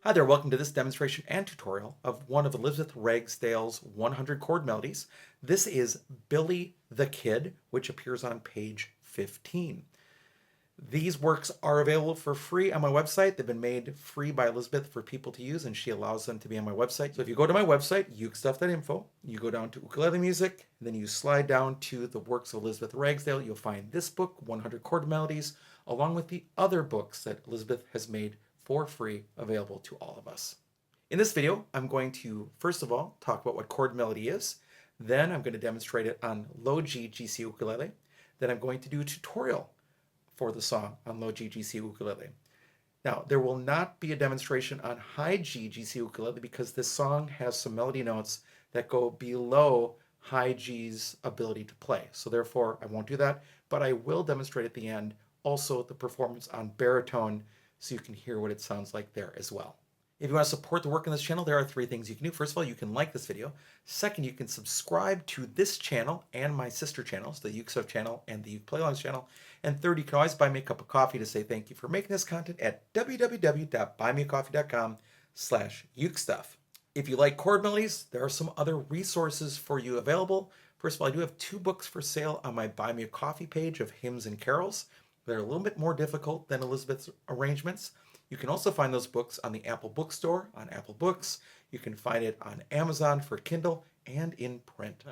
Hi there, welcome to this demonstration and tutorial of one of Elizabeth Ragsdale's 100 chord melodies. This is Billy the Kid, which appears on page 15. These works are available for free on my website. They've been made free by Elizabeth for people to use, and she allows them to be on my website. So if you go to my website, ukestuff.info, you go down to ukulele music, and then you slide down to the works of Elizabeth Ragsdale, you'll find this book, 100 chord melodies, along with the other books that Elizabeth has made for free available to all of us. In this video, I'm going to, first of all, talk about what chord melody is. Then I'm going to demonstrate it on low G GCEA ukulele. Then I'm going to do a tutorial for the song on low G GCEA ukulele. Now, there will not be a demonstration on high G GCEA ukulele because this song has some melody notes that go below high G's ability to play. So therefore, I won't do that, but I will demonstrate at the end also the performance on baritone so you can hear what it sounds like there as well. If you want to support the work on this channel, there are three things you can do. First of all, you can like this video. Second, you can subscribe to this channel and my sister channels, the Uke Stuff channel and the Uke Playlongs channel. And third, you can always buy me a cup of coffee to say thank you for making this content at www.buymeacoffee.com/ukestuff. If you like chord melodies, there are some other resources for you available. First of all, I do have 2 books for sale on my Buy Me a Coffee page of hymns and carols. They're a little bit more difficult than Elizabeth's arrangements. You can also find those books on the Apple Bookstore, on Apple Books. You can find it on Amazon for Kindle and in print.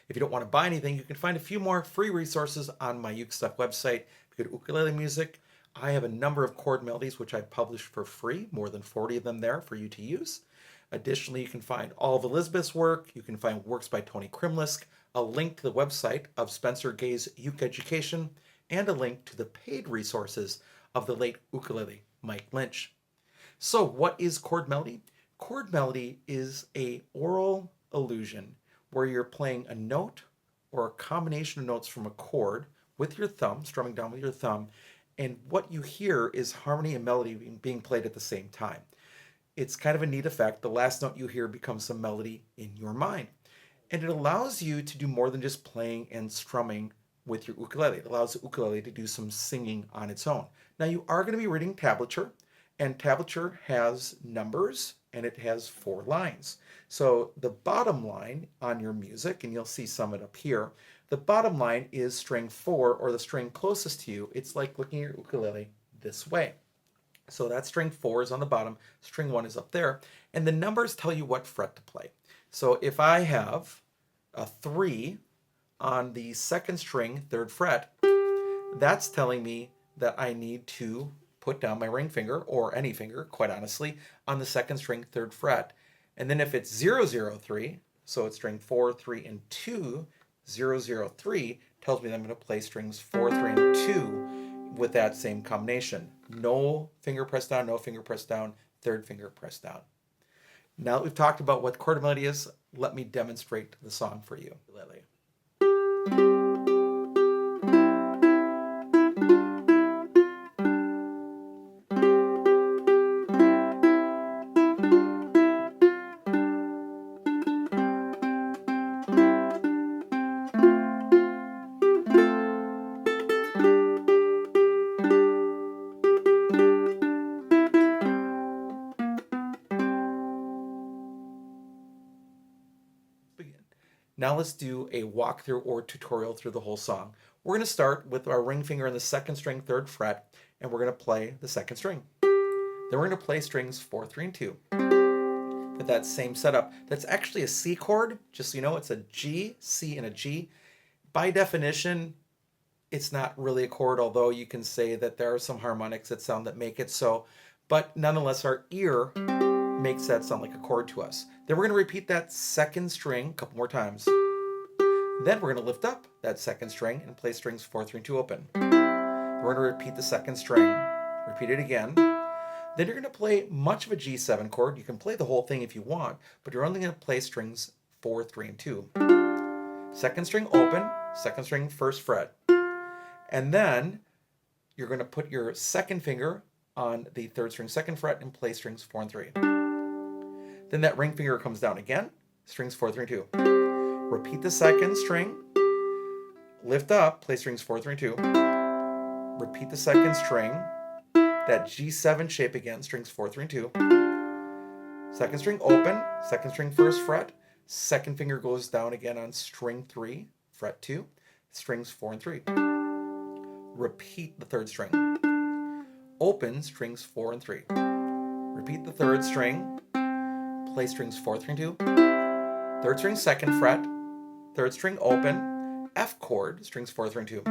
If you don't want to buy anything, you can find a few more free resources on my Uke Stuff website. If you go to Ukulele Music, I have a number of chord melodies which I published for free, more than 40 of them there for you to use. Additionally, you can find all of Elizabeth's work. You can find works by Tony Krimlisk, a link to the website of Spencer Gay's Uke Education, and a link to the paid resources of the late ukulele Mike Lynch. So what is chord melody? Chord melody is a oral illusion where you're playing a note or a combination of notes from a chord with your thumb, strumming down with your thumb, and what you hear is harmony and melody being played at the same time. It's kind of a neat effect. The last note you hear becomes some melody in your mind. And it allows you to do more than just playing and strumming with your ukulele. It allows the ukulele to do some singing on its own. Now you are going to be reading tablature, and tablature has numbers and it has 4 lines. So the bottom line on your music, and you'll see some of it up here, the bottom line is string 4, or the string closest to you. It's like looking at your ukulele this way. So that string 4 is on the bottom, string 1 is up there, and the numbers tell you what fret to play. So if I have a 3 on the 2nd string, 3rd fret, that's telling me that I need to put down my ring finger, or any finger, quite honestly, on the 2nd string, 3rd fret. And then if it's 003, so it's string 4, 3, and 2, 003 tells me that I'm going to play strings 4, 3, and 2 with that same combination. No finger press down, no finger press down, 3rd finger press down. Now that we've talked about what chord melody is, let me demonstrate the song for you. Now let's do a walkthrough or tutorial through the whole song. We're going to start with our ring finger on the 2nd string, 3rd fret, and we're going to play the 2nd string. Then we're going to play strings 4, 3, and 2 with that same setup. That's actually a C chord, just so you know. It's a G, C, and a G. By definition, it's not really a chord, although you can say that there are some harmonics that make it so. But nonetheless, our ear makes that sound like a chord to us. Then we're going to repeat that 2nd string a couple more times. Then we're going to lift up that 2nd string and play strings 4, 3, and 2 open. Then we're going to repeat the 2nd string, repeat it again. Then you're going to play much of a G7 chord. You can play the whole thing if you want, but you're only going to play strings 4, 3, and 2. 2nd string open, 2nd string 1st fret. And then you're going to put your 2nd finger on the 3rd string 2nd fret and play strings 4 and 3. Then that ring finger comes down again, strings 4, 3, and 2. Repeat the 2nd string, lift up, play strings 4, 3, and 2. Repeat the 2nd string, that G7 shape again, strings 4, 3, and 2. second string open, second string first fret, second finger goes down again on string 3, fret 2, strings 4 and 3. Repeat the third string. Open strings 4 and 3. Repeat the third string, play strings 4, 3, and 2. Third string second fret, third string open, F chord, strings 4, 3, and 2.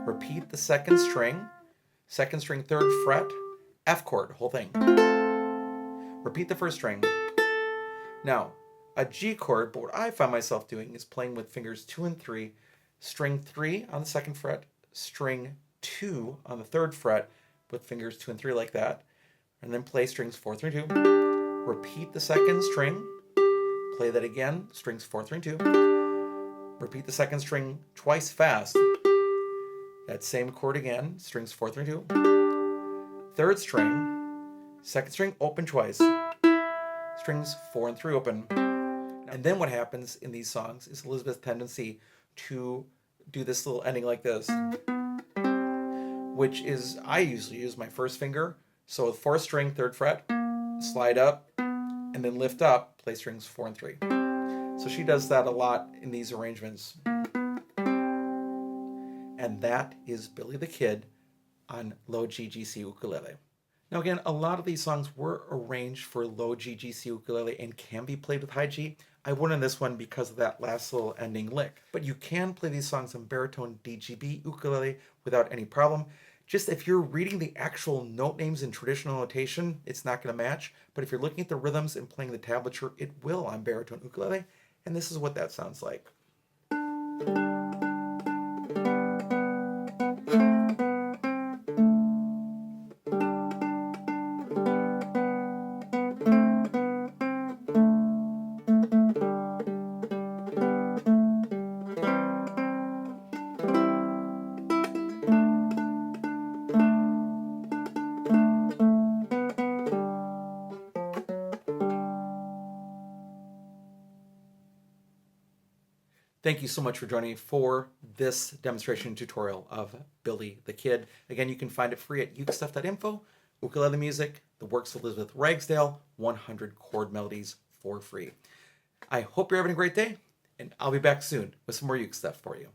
Repeat the second string third fret, F chord, whole thing. Repeat the first string. Now, a G chord, but what I find myself doing is playing with fingers 2 and 3, string 3 on the second fret, string 2 on the third fret with fingers 2 and 3 like that, and then play strings 4, 3, and 2. Repeat the second string, play that again, strings 4, 3, and 2. Repeat the second string twice fast. That same chord again, strings 4, 3, and 2. Third string, second string open twice, strings 4 and 3 open. And then what happens in these songs is Elizabeth's tendency to do this little ending like this, which is, I usually use my first finger. So with fourth string, third fret, slide up, and then lift up, play strings 4 and 3. So she does that a lot in these arrangements. And that is Billy the Kid on low G GC ukulele. Now again, a lot of these songs were arranged for low G GC ukulele and can be played with high G. I wouldn't on this one because of that last little ending lick. But you can play these songs on Baritone DGBE ukulele without any problem. Just if you're reading the actual note names in traditional notation, it's not going to match. But if you're looking at the rhythms and playing the tablature, it will on baritone ukulele. And this is what that sounds like. Thank you so much for joining me for this demonstration tutorial of Billy the Kid. Again, you can find it free at ukestuff.info. Ukulele music, the works of Elizabeth Ragsdale, 100 chord melodies for free. I hope you're having a great day, and I'll be back soon with some more uke stuff for you.